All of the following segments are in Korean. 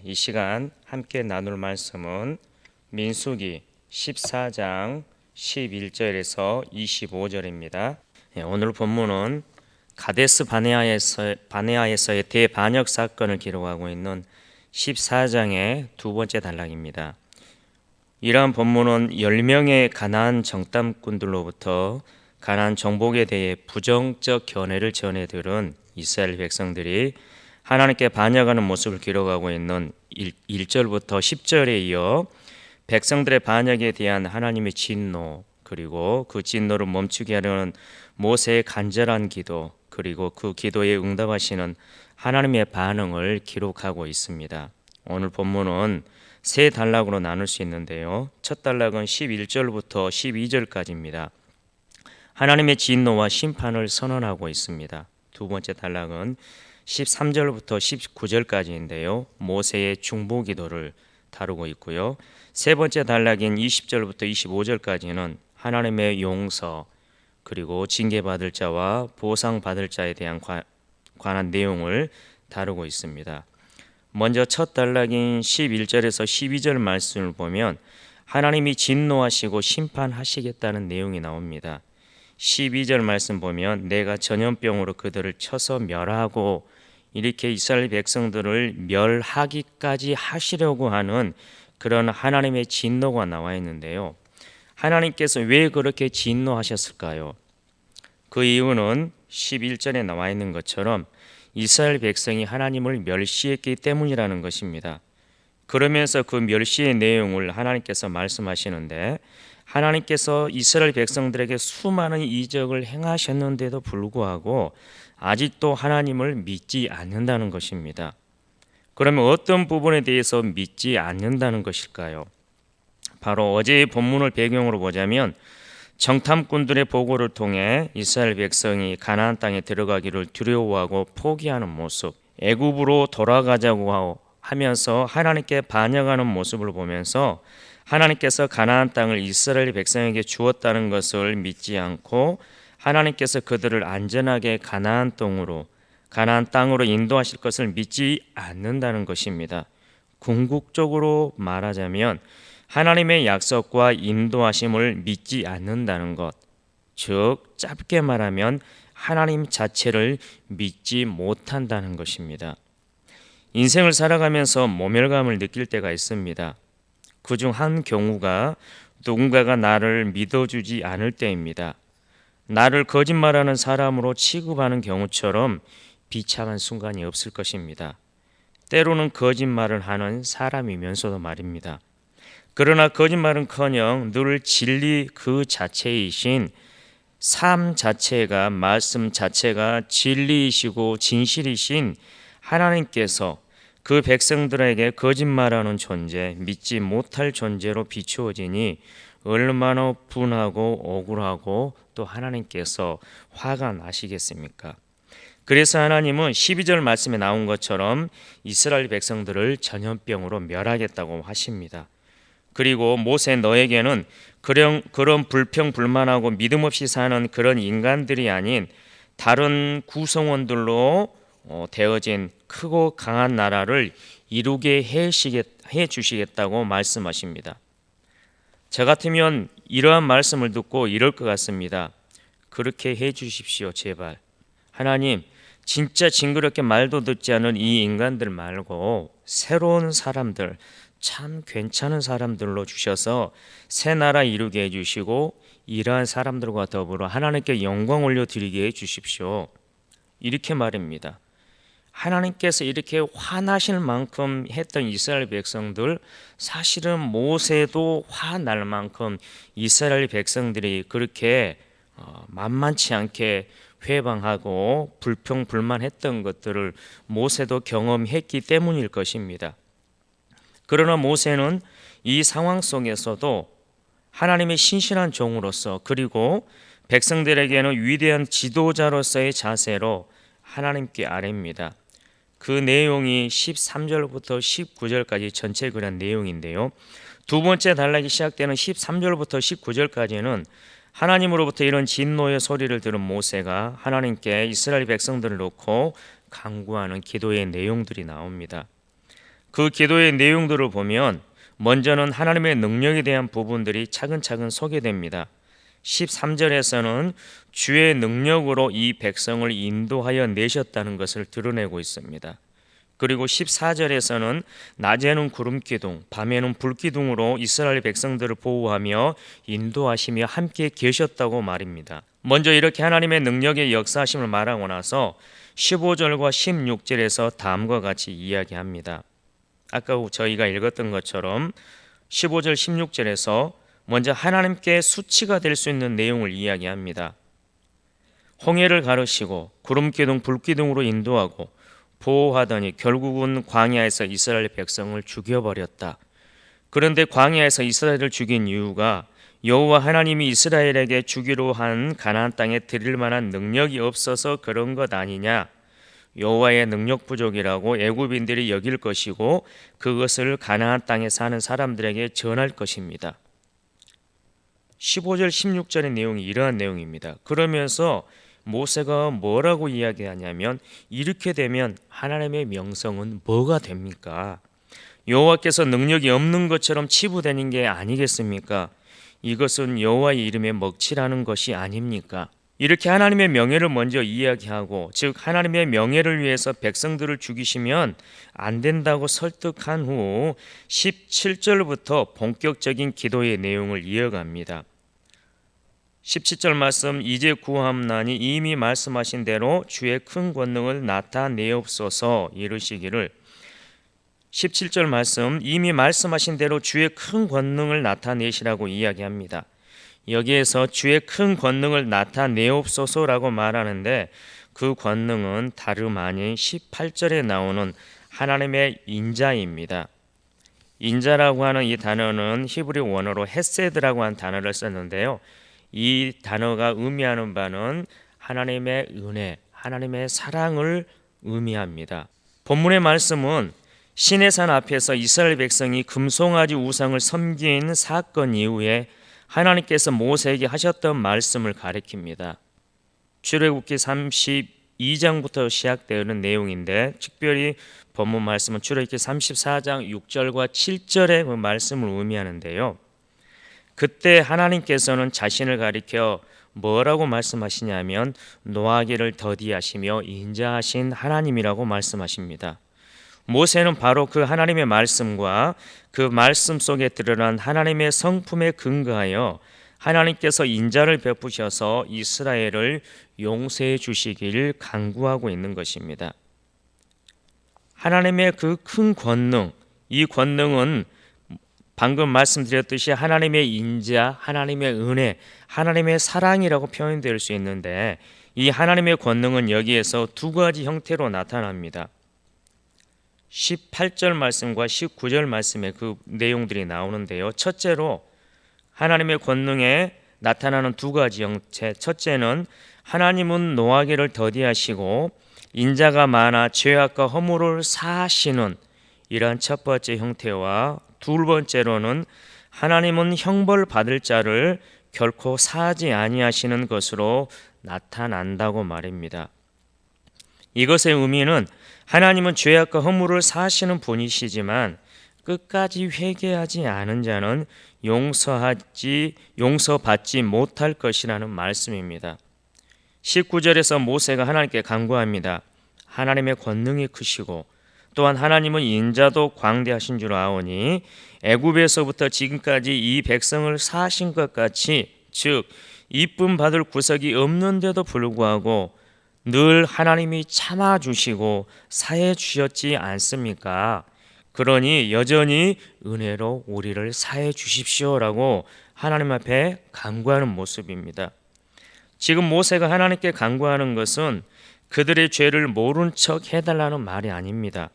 이 시간 함께 나눌 말씀은 민수기 14장 11절에서 25절입니다. 오늘 본문은 가데스 바네아에서의 대반역 사건을 기록하고 있는 14장의 두 번째 단락입니다. 이러한 본문은 10명의 가나안 정탐꾼들로부터 가나안 정복에 대해 부정적 견해를 전해 들은 이스라엘 백성들이 하나님께 반역하는 모습을 기록하고 있는 1절부터 10절에 이어 백성들의 반역에 대한 하나님의 진노, 그리고 그 진노를 멈추게 하려는 모세의 간절한 기도, 그리고 그 기도에 응답하시는 하나님의 반응을 기록하고 있습니다. 오늘 본문은 세 단락으로 나눌 수 있는데요. 첫 단락은 11절부터 12절까지입니다. 하나님의 진노와 심판을 선언하고 있습니다. 두 번째 단락은 13절부터 19절까지인데요. 모세의 중보 기도를 다루고 있고요. 세 번째 단락인 20절부터 25절까지는 하나님의 용서, 그리고 징계받을 자와 보상받을 자에 대한 관한 내용을 다루고 있습니다. 먼저 첫 단락인 11절에서 12절 말씀을 보면 하나님이 진노하시고 심판하시겠다는 내용이 나옵니다. 12절 말씀 보면 내가 전염병으로 그들을 쳐서 멸하고, 이렇게 이스라엘 백성들을 멸하기까지 하시려고 하는 그런 하나님의 진노가 나와 있는데요. 하나님께서 왜 그렇게 진노하셨을까요? 그 이유는 11절에 나와 있는 것처럼 이스라엘 백성이 하나님을 멸시했기 때문이라는 것입니다. 그러면서 그 멸시의 내용을 하나님께서 말씀하시는데, 하나님께서 이스라엘 백성들에게 수많은 이적을 행하셨는데도 불구하고 아직도 하나님을 믿지 않는다는 것입니다. 그러면 어떤 부분에 대해서 믿지 않는다는 것일까요? 바로 어제의 본문을 배경으로 보자면 정탐꾼들의 보고를 통해 이스라엘 백성이 가나안 땅에 들어가기를 두려워하고 포기하는 모습, 애굽으로 돌아가자고 하면서 하나님께 반역하는 모습을 보면서 하나님께서 가나안 땅을 이스라엘 백성에게 주었다는 것을 믿지 않고 하나님께서 그들을 안전하게 가나안 땅으로 인도하실 것을 믿지 않는다는 것입니다. 궁극적으로 말하자면 하나님의 약속과 인도하심을 믿지 않는다는 것, 즉 짧게 말하면 하나님 자체를 믿지 못한다는 것입니다. 인생을 살아가면서 모멸감을 느낄 때가 있습니다. 그중 한 경우가 누군가가 나를 믿어주지 않을 때입니다. 나를 거짓말하는 사람으로 취급하는 경우처럼 비참한 순간이 없을 것입니다. 때로는 거짓말을 하는 사람이면서도 말입니다. 그러나 거짓말은커녕 늘 진리 그 자체이신 삶 자체가, 말씀 자체가 진리이시고 진실이신 하나님께서 그 백성들에게 거짓말하는 존재, 믿지 못할 존재로 비추어지니 얼마나 분하고 억울하고 또 하나님께서 화가 나시겠습니까? 그래서 하나님은 12절 말씀에 나온 것처럼 이스라엘 백성들을 전염병으로 멸하겠다고 하십니다. 그리고 모세, 너에게는 그런 불평불만하고 믿음 없이 사는 그런 인간들이 아닌 다른 구성원들로 되어진 크고 강한 나라를 이루게 해 주시겠다고 말씀하십니다. 저 같으면 이러한 말씀을 듣고 이럴 것 같습니다. 그렇게 해 주십시오, 제발. 하나님, 진짜 징그럽게 말도 듣지 않은 이 인간들 말고 새로운 사람들, 참 괜찮은 사람들로 주셔서 새 나라 이루게 해주시고 이러한 사람들과 더불어 하나님께 영광 올려드리게 해주십시오. 이렇게 말입니다. 하나님께서 이렇게 화나실 만큼 했던 이스라엘 백성들, 사실은 모세도 화날 만큼 이스라엘 백성들이 그렇게 만만치 않게 회방하고 불평불만했던 것들을 모세도 경험했기 때문일 것입니다. 그러나 모세는 이 상황 속에서도 하나님의 신실한 종으로서, 그리고 백성들에게는 위대한 지도자로서의 자세로 하나님께 아뢰입니다. 그 내용이 13절부터 19절까지 전체 그런 내용인데요. 두 번째 단락이 시작되는 13절부터 19절까지는 하나님으로부터 이런 진노의 소리를 들은 모세가 하나님께 이스라엘 백성들을 놓고 간구하는 기도의 내용들이 나옵니다. 그 기도의 내용들을 보면 먼저는 하나님의 능력에 대한 부분들이 차근차근 소개됩니다. 13절에서는 주의 능력으로 이 백성을 인도하여 내셨다는 것을 드러내고 있습니다. 그리고 14절에서는 낮에는 구름기둥, 밤에는 불기둥으로 이스라엘 백성들을 보호하며 인도하시며 함께 계셨다고 말입니다. 먼저 이렇게 하나님의 능력의 역사하심을 말하고 나서 15절과 16절에서 다음과 같이 이야기합니다. 아까 저희가 읽었던 것처럼 15절 16절에서 먼저 하나님께 수치가 될 수 있는 내용을 이야기합니다. 홍해를 가르시고 구름기둥 불기둥으로 인도하고 보호하더니 결국은 광야에서 이스라엘 백성을 죽여버렸다. 그런데 광야에서 이스라엘을 죽인 이유가 여호와 하나님이 이스라엘에게 주기로 한 가나안 땅에 드릴 만한 능력이 없어서 그런 것 아니냐. 여호와의 능력 부족이라고 애굽인들이 여길 것이고 그것을 가나안 땅에 사는 사람들에게 전할 것입니다. 15절 16절의 내용이 이러한 내용입니다. 그러면서 모세가 뭐라고 이야기하냐면 이렇게 되면 하나님의 명성은 뭐가 됩니까? 여호와께서 능력이 없는 것처럼 치부되는 게 아니겠습니까? 이것은 여호와의 이름에 먹칠하는 것이 아닙니까? 이렇게 하나님의 명예를 먼저 이야기하고 즉 하나님의 명예를 위해서 백성들을 죽이시면 안 된다고 설득한 후 17절부터 본격적인 기도의 내용을 이어갑니다. 17절 말씀 이제 구함나니 이미 말씀하신 대로 주의 큰 권능을 나타내옵소서 이르시기를 17절 말씀 이미 말씀하신 대로 주의 큰 권능을 나타내시라고 이야기합니다. 여기에서 주의 큰 권능을 나타내옵소서라고 말하는데 그 권능은 다름 아닌 18절에 나오는 하나님의 인자입니다. 인자라고 하는 이 단어는 히브리 원어로 헤세드라고 하는 단어를 썼는데요. 이 단어가 의미하는 바는 하나님의 은혜, 하나님의 사랑을 의미합니다. 본문의 말씀은 시내산 앞에서 이스라엘 백성이 금송아지 우상을 섬긴 사건 이후에 하나님께서 모세에게 하셨던 말씀을 가리킵니다. 출애굽기 32장부터 시작되는 내용인데 특별히 본문 말씀은 출애굽기 34장 6절과 7절의 그 말씀을 의미하는데요. 그때 하나님께서는 자신을 가리켜 뭐라고 말씀하시냐면 노하기를 더디하시며 인자하신 하나님이라고 말씀하십니다. 모세는 바로 그 하나님의 말씀과 그 말씀 속에 드러난 하나님의 성품에 근거하여 하나님께서 인자를 베푸셔서 이스라엘을 용서해 주시기를 간구하고 있는 것입니다. 하나님의 그 큰 권능, 이 권능은 방금 말씀드렸듯이 하나님의 인자, 하나님의 은혜, 하나님의 사랑이라고 표현될 수 있는데 이 하나님의 권능은 여기에서 두 가지 형태로 나타납니다. 18절 말씀과 19절 말씀에 그 내용들이 나오는데요. 첫째로 하나님의 권능에 나타나는 두 가지 형태. 첫째는 하나님은 노하기를 더디하시고 인자가 많아 죄악과 허물을 사하시는 이러한 첫 번째 형태와 두 번째로는 하나님은 형벌 받을 자를 결코 사하지 아니하시는 것으로 나타난다고 말입니다. 이것의 의미는 하나님은 죄악과 허물을 사하시는 분이시지만 끝까지 회개하지 않은 자는 용서받지 못할 것이라는 말씀입니다. 19절에서 모세가 하나님께 간구합니다. 하나님의 권능이 크시고 또한 하나님은 인자도 광대하신 줄 아오니 애굽에서부터 지금까지 이 백성을 사하신 것 같이 즉 이쁨 받을 구석이 없는데도 불구하고 늘 하나님이 참아주시고 사해 주셨지 않습니까? 그러니 여전히 은혜로 우리를 사해 주십시오라고 하나님 앞에 간구하는 모습입니다. 지금 모세가 하나님께 간구하는 것은 그들의 죄를 모른 척 해달라는 말이 아닙니다.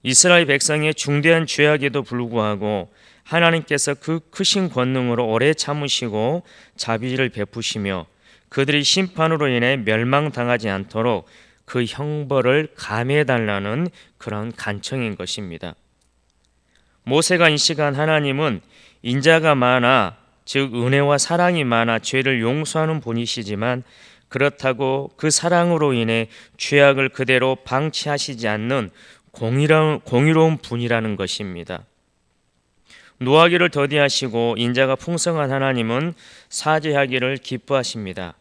이스라엘 백성의 중대한 죄악에도 불구하고 하나님께서 그 크신 권능으로 오래 참으시고 자비를 베푸시며 그들이 심판으로 인해 멸망당하지 않도록 그 형벌을 감해달라는 그런 간청인 것입니다. 모세가 이 시간 하나님은 인자가 많아 즉 은혜와 사랑이 많아 죄를 용서하는 분이시지만 그렇다고 그 사랑으로 인해 죄악을 그대로 방치하시지 않는 공의로운 분이라는 것입니다. 노하기를 더디하시고 인자가 풍성한 하나님은 사죄하기를 기뻐하십니다.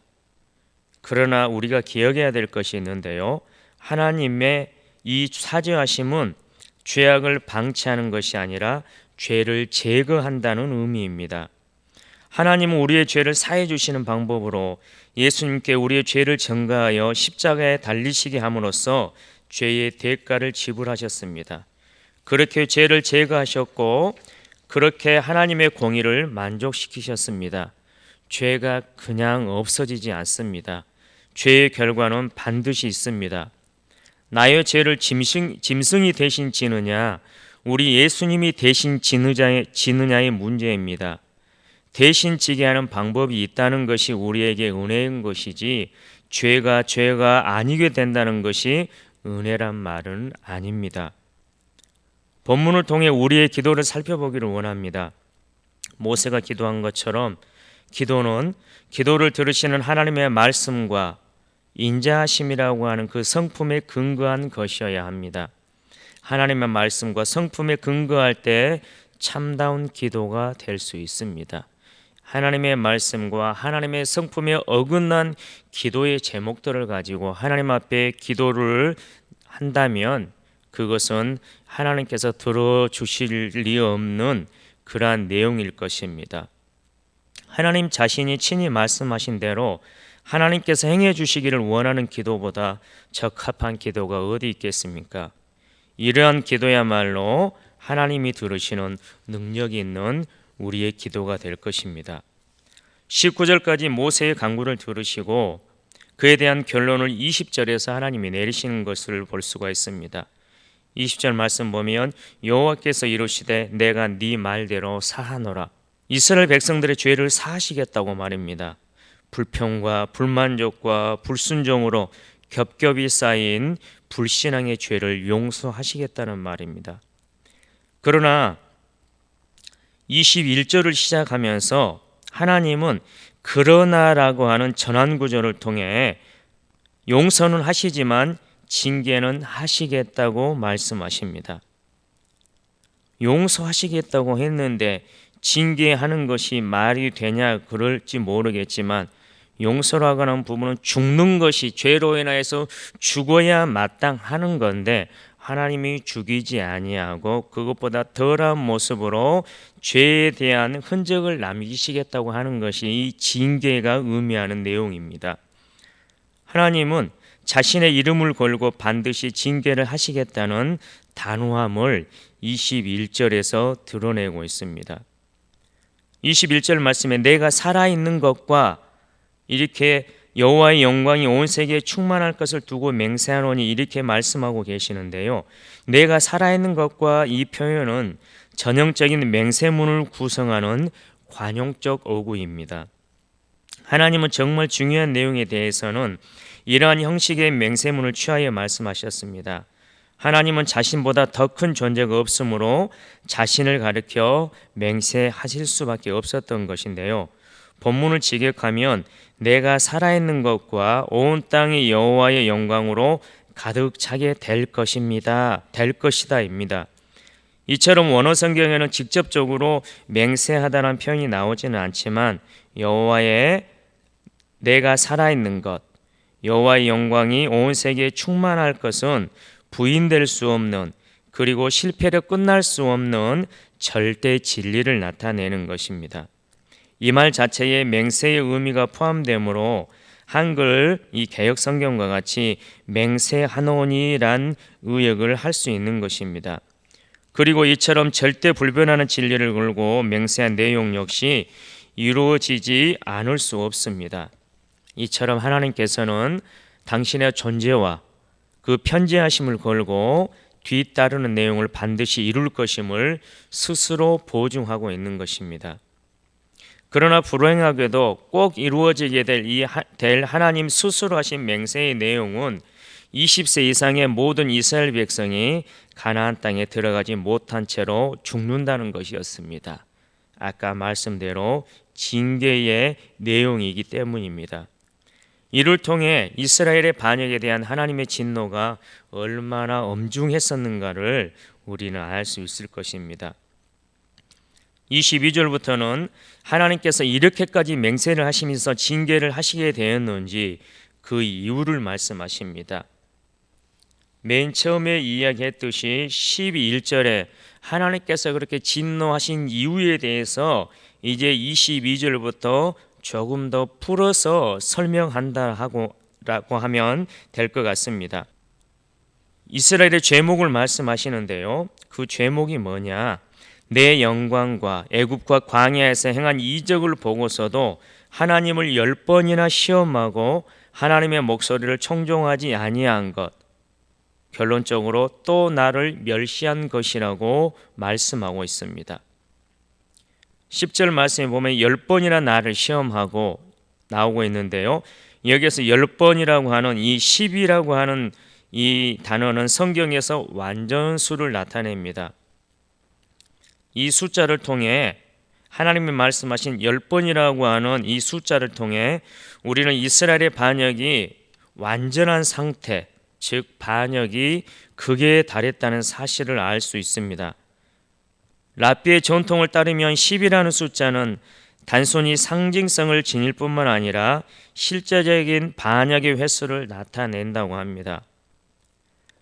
그러나 우리가 기억해야 될 것이 있는데요. 하나님의 이 사죄하심은 죄악을 방치하는 것이 아니라 죄를 제거한다는 의미입니다. 하나님은 우리의 죄를 사해 주시는 방법으로 예수님께 우리의 죄를 전가하여 십자가에 달리시게 함으로써 죄의 대가를 지불하셨습니다. 그렇게 죄를 제거하셨고 그렇게 하나님의 공의를 만족시키셨습니다. 죄가 그냥 없어지지 않습니다. 죄의 결과는 반드시 있습니다. 나의 죄를 짐승이 대신 지느냐, 우리 예수님이 대신 지느냐의 문제입니다. 대신 지게 하는 방법이 있다는 것이 우리에게 은혜인 것이지 죄가 아니게 된다는 것이 은혜란 말은 아닙니다. 본문을 통해 우리의 기도를 살펴보기를 원합니다. 모세가 기도한 것처럼 기도는 기도를 들으시는 하나님의 말씀과 인자하심이라고 하는 그 성품에 근거한 것이어야 합니다. 하나님의 말씀과 성품에 근거할 때 참다운 기도가 될 수 있습니다. 하나님의 말씀과 하나님의 성품에 어긋난 기도의 제목들을 가지고 하나님 앞에 기도를 한다면 그것은 하나님께서 들어주실 리 없는 그러한 내용일 것입니다. 하나님 자신이 친히 말씀하신 대로 하나님께서 행해 주시기를 원하는 기도보다 적합한 기도가 어디 있겠습니까? 이러한 기도야말로 하나님이 들으시는 능력이 있는 우리의 기도가 될 것입니다. 19절까지 모세의 간구를 들으시고 그에 대한 결론을 20절에서 하나님이 내리시는 것을 볼 수가 있습니다. 20절 말씀 보면 여호와께서 이르시되 내가 네 말대로 사하노라. 이스라엘 백성들의 죄를 사하시겠다고 말입니다. 불평과 불만족과 불순종으로 겹겹이 쌓인 불신앙의 죄를 용서하시겠다는 말입니다. 그러나 21절을 시작하면서 하나님은 그러나라고 하는 전환 구절을 통해 용서는 하시지만 징계는 하시겠다고 말씀하십니다. 용서하시겠다고 했는데 징계하는 것이 말이 되냐 그럴지 모르겠지만 용서라고 하는 부분은 죽는 것이 죄로 인하여서 죽어야 마땅하는 건데 하나님이 죽이지 아니하고 그것보다 덜한 모습으로 죄에 대한 흔적을 남기시겠다고 하는 것이 이 징계가 의미하는 내용입니다. 하나님은 자신의 이름을 걸고 반드시 징계를 하시겠다는 단호함을 21절에서 드러내고 있습니다. 21절 말씀에 내가 살아있는 것과 이렇게 여호와의 영광이 온 세계에 충만할 것을 두고 맹세하노니 이렇게 말씀하고 계시는데요. 내가 살아있는 것과 이 표현은 전형적인 맹세문을 구성하는 관용적 어구입니다. 하나님은 정말 중요한 내용에 대해서는 이러한 형식의 맹세문을 취하여 말씀하셨습니다. 하나님은 자신보다 더 큰 존재가 없으므로 자신을 가리켜 맹세하실 수밖에 없었던 것인데요. 본문을 직역하면 내가 살아있는 것과 온 땅이 여호와의 영광으로 가득 차게 될 것입니다. 될 것이다입니다. 이처럼 원어 성경에는 직접적으로 맹세하다는 표현이 나오지는 않지만 여호와의 내가 살아있는 것, 여호와의 영광이 온 세계에 충만할 것은 부인될 수 없는 그리고 실패로 끝날 수 없는 절대 진리를 나타내는 것입니다. 이 말 자체에 맹세의 의미가 포함되므로 한글 이 개역 성경과 같이 맹세하노니란 의역을 할 수 있는 것입니다. 그리고 이처럼 절대 불변하는 진리를 걸고 맹세한 내용 역시 이루어지지 않을 수 없습니다. 이처럼 하나님께서는 당신의 존재와 그 편지하심을 걸고 뒤따르는 내용을 반드시 이룰 것임을 스스로 보증하고 있는 것입니다. 그러나 불행하게도 꼭 이루어지게 될 하나님 스스로 하신 맹세의 내용은 20세 이상의 모든 이스라엘 백성이 가나안 땅에 들어가지 못한 채로 죽는다는 것이었습니다. 아까 말씀대로 징계의 내용이기 때문입니다. 이를 통해 이스라엘의 반역에 대한 하나님의 진노가 얼마나 엄중했었는가를 우리는 알 수 있을 것입니다. 22절부터는 하나님께서 이렇게까지 맹세를 하시면서 징계를 하시게 되었는지 그 이유를 말씀하십니다. 맨 처음에 이야기했듯이 12절에 하나님께서 그렇게 진노하신 이유에 대해서 이제 22절부터 조금 더 풀어서 설명한다라고 하면 될 것 같습니다. 이스라엘의 죄목을 말씀하시는데요. 그 죄목이 뭐냐? 내 영광과 애굽과 광야에서 행한 이적을 보고서도 하나님을 10번이나 시험하고 하나님의 목소리를 청종하지 아니한 것, 결론적으로 또 나를 멸시한 것이라고 말씀하고 있습니다. 10절 말씀에 보면 10번이나 나를 시험하고 나오고 있는데요. 여기서 10번이라고 하는 이 10이라고 하는 이 단어는 성경에서 완전수를 나타냅니다. 이 숫자를 통해 하나님이 말씀하신 10번이라고 하는 이 숫자를 통해 우리는 이스라엘의 반역이 완전한 상태, 즉 반역이 극에 달했다는 사실을 알 수 있습니다. 랍비의 전통을 따르면 10이라는 숫자는 단순히 상징성을 지닐 뿐만 아니라 실제적인 반역의 횟수를 나타낸다고 합니다.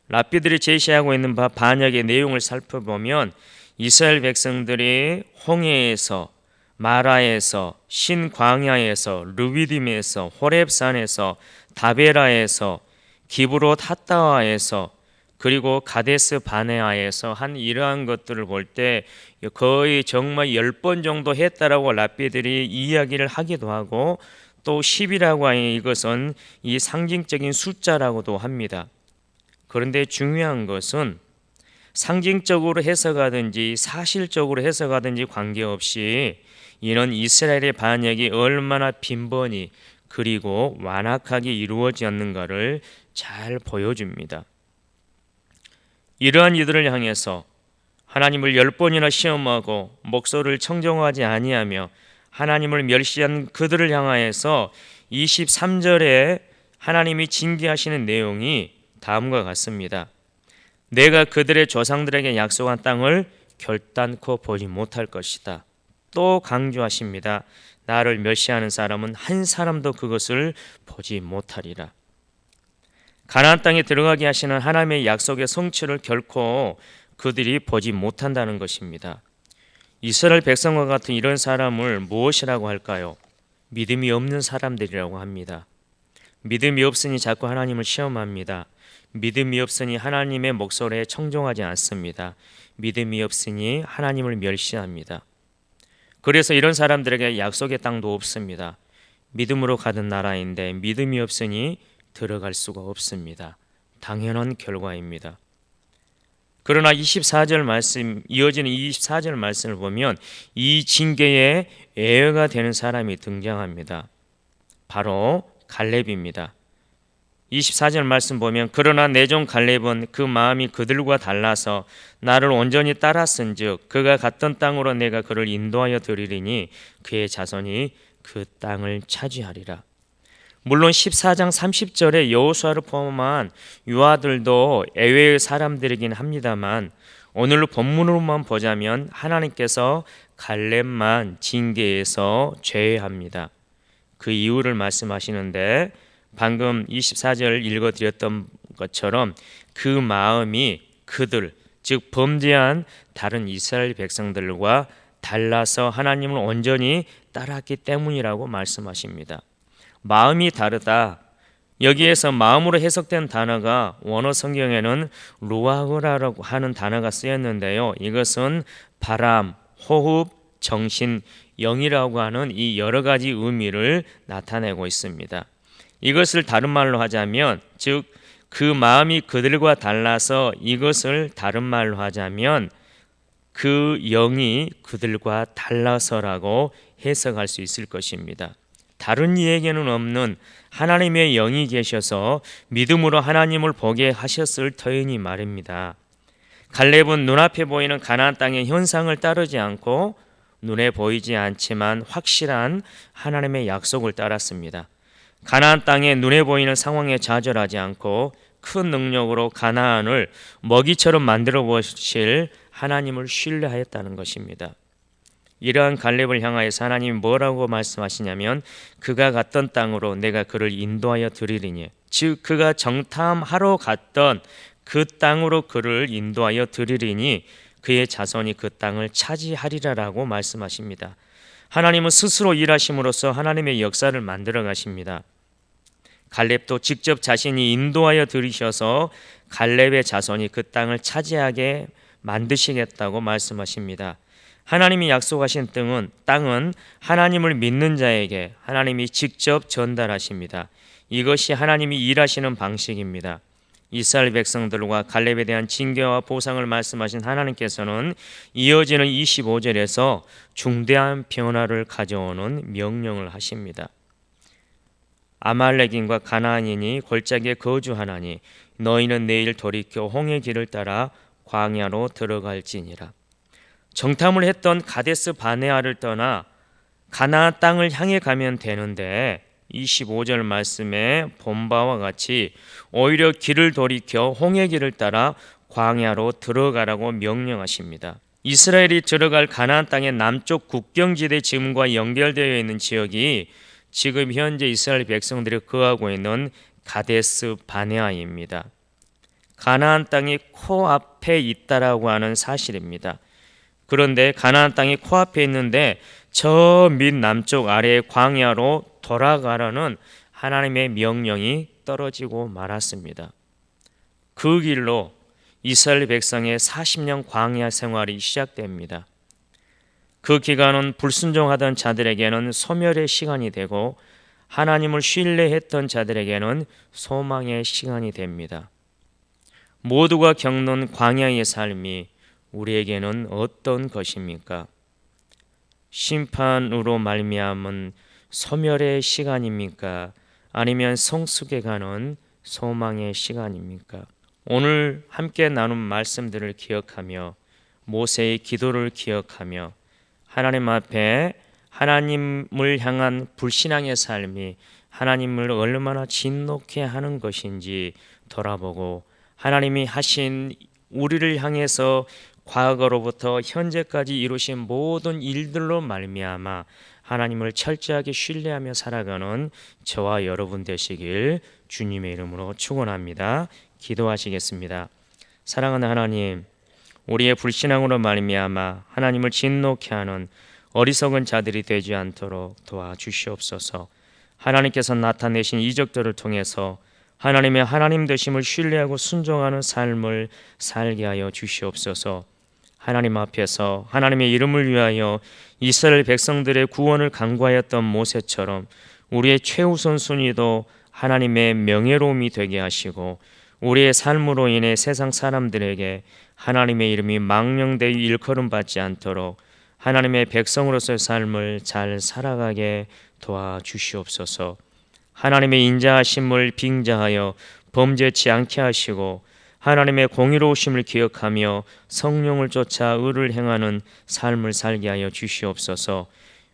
랍비들이 제시하고 있는 바 반역의 내용을 살펴보면 이스라엘 백성들이 홍해에서, 마라에서, 신광야에서, 르비딤에서, 호렙산에서, 다베라에서, 기브롯 핫다와에서, 그리고 가데스 바네아에서 한 이러한 것들을 볼 때 거의 정말 10번 정도 했다라고 랍비들이 이야기를 하기도 하고, 또 10이라고 하는 이것은 이 상징적인 숫자라고도 합니다. 그런데 중요한 것은 상징적으로 해석하든지 사실적으로 해석하든지 관계없이 이는 이스라엘의 반역이 얼마나 빈번히 그리고 완악하게 이루어졌는가를 잘 보여줍니다. 이러한 이들을 향해서 하나님을 10번이나 시험하고 목소리를 청정하지 아니하며 하나님을 멸시한 그들을 향하여서 23절에 하나님이 징계하시는 내용이 다음과 같습니다. 내가 그들의 조상들에게 약속한 땅을 결단코 보지 못할 것이다. 또 강조하십니다. 나를 멸시하는 사람은 한 사람도 그것을 보지 못하리라. 가나안 땅에 들어가게 하시는 하나님의 약속의 성취를 결코 그들이 보지 못한다는 것입니다. 이스라엘 백성과 같은 이런 사람을 무엇이라고 할까요? 믿음이 없는 사람들이라고 합니다. 믿음이 없으니 자꾸 하나님을 시험합니다. 믿음이 없으니 하나님의 목소리에 청종하지 않습니다. 믿음이 없으니 하나님을 멸시합니다. 그래서 이런 사람들에게 약속의 땅도 없습니다. 믿음으로 가던 나라인데 믿음이 없으니 들어갈 수가 없습니다. 당연한 결과입니다. 그러나 24절 말씀, 이어지는 24절 말씀을 보면 이 징계의 애여가 되는 사람이 등장합니다. 바로 갈렙입니다. 24절 말씀 보면 그러나 내 종 갈렙은 그 마음이 그들과 달라서 나를 온전히 따랐은즉 그가 갔던 땅으로 내가 그를 인도하여 드리리니 그의 자손이 그 땅을 차지하리라. 물론 14장 30절에 여호수아를 포함한 유아들도 예외의 사람들이긴 합니다만 오늘 본문으로만 보자면 하나님께서 갈렙만 징계해서 제외합니다. 그 이유를 말씀하시는데 방금 24절 읽어드렸던 것처럼 그 마음이 그들, 즉 범죄한 다른 이스라엘 백성들과 달라서 하나님을 온전히 따랐기 때문이라고 말씀하십니다. 마음이 다르다. 여기에서 마음으로 해석된 단어가 원어 성경에는 루아흐라라고 하는 단어가 쓰였는데요. 이것은 바람, 호흡, 정신, 영이라고 하는 이 여러 가지 의미를 나타내고 있습니다. 이것을 다른 말로 하자면, 즉 그 마음이 그들과 달라서 이것을 다른 말로 하자면 그 영이 그들과 달라서라고 해석할 수 있을 것입니다. 다른 이에게는 없는 하나님의 영이 계셔서 믿음으로 하나님을 보게 하셨을 터이니 말입니다. 갈렙은 눈앞에 보이는 가나안 땅의 현상을 따르지 않고 눈에 보이지 않지만 확실한 하나님의 약속을 따랐습니다. 가나안 땅에 눈에 보이는 상황에 좌절하지 않고 큰 능력으로 가나안을 먹이처럼 만들어 보실 하나님을 신뢰하였다는 것입니다. 이러한 갈렙을 향하여서 하나님이 뭐라고 말씀하시냐면 그가 갔던 땅으로 내가 그를 인도하여 드리리니, 즉 그가 정탐하러 갔던 그 땅으로 그를 인도하여 드리리니 그의 자손이 그 땅을 차지하리라라고 말씀하십니다. 하나님은 스스로 일하심으로써 하나님의 역사를 만들어 가십니다. 갈렙도 직접 자신이 인도하여 들이셔서 갈렙의 자손이 그 땅을 차지하게 만드시겠다고 말씀하십니다. 하나님이 약속하신 땅은 하나님을 믿는 자에게 하나님이 직접 전달하십니다. 이것이 하나님이 일하시는 방식입니다. 이스라엘 백성들과 갈렙에 대한 징계와 보상을 말씀하신 하나님께서는 이어지는 25절에서 중대한 변화를 가져오는 명령을 하십니다. 아말렉인과 가나안인이 골짜기에 거주하나니 너희는 내일 돌이켜 홍해 길을 따라 광야로 들어갈지니라. 정탐을 했던 가데스 바네아를 떠나 가나안 땅을 향해 가면 되는데 25절 말씀에 본 바와 같이 오히려 길을 돌이켜 홍해 길을 따라 광야로 들어가라고 명령하십니다. 이스라엘이 들어갈 가나안 땅의 남쪽 국경지대 지금과 연결되어 있는 지역이 지금 현재 이스라엘 백성들이 거하고 있는 가데스 바네아입니다. 가나안 땅이 코앞에 있다라고 하는 사실입니다. 그런데 가나안 땅이 코앞에 있는데 저 밑남쪽 아래의 광야로 돌아가라는 하나님의 명령이 떨어지고 말았습니다. 그 길로 이스라엘 백성의 40년 광야 생활이 시작됩니다. 그 기간은 불순종하던 자들에게는 소멸의 시간이 되고 하나님을 신뢰했던 자들에게는 소망의 시간이 됩니다. 모두가 겪는 광야의 삶이 우리에게는 어떤 것입니까? 심판으로 말미암은 소멸의 시간입니까? 아니면 성숙해 가는 소망의 시간입니까? 오늘 함께 나눈 말씀들을 기억하며 모세의 기도를 기억하며 하나님 앞에 하나님을 향한 불신앙의 삶이 하나님을 얼마나 진노케 하는 것인지 돌아보고 하나님이 하신 우리를 향해서 과거로부터 현재까지 이루신 모든 일들로 말미암아 하나님을 철저하게 신뢰하며 살아가는 저와 여러분 되시길 주님의 이름으로 축원합니다. 기도하시겠습니다. 사랑하는 하나님, 우리의 불신앙으로 말미암아 하나님을 진노케 하는 어리석은 자들이 되지 않도록 도와주시옵소서. 하나님께서 나타내신 이적들을 통해서 하나님의 하나님 되심을 신뢰하고 순종하는 삶을 살게 하여 주시옵소서. 하나님 앞에서 하나님의 이름을 위하여 이스라엘 백성들의 구원을 간구하였던 모세처럼 우리의 최우선 순위도 하나님의 명예로움이 되게 하시고 우리의 삶으로 인해 세상 사람들에게 하나님의 이름이 망령되이 일컬음받지 않도록 하나님의 백성으로서의 삶을 잘 살아가게 도와주시옵소서. 하나님의 인자하심을 빙자하여 범죄치 않게 하시고 하나님의 공의로우심을 기억하며 성령을 쫓아 의를 행하는 삶을 살게 하여 주시옵소서.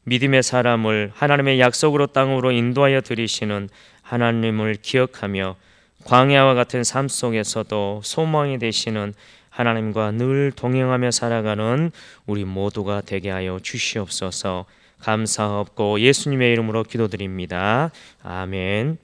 믿음의 사람을 하나님의 약속으로 땅으로 인도하여 들이시는 하나님을 기억하며 광야와 같은 삶 속에서도 소망이 되시는 하나님과 늘 동행하며 살아가는 우리 모두가 되게 하여 주시옵소서. 감사하옵고 예수님의 이름으로 기도드립니다. 아멘.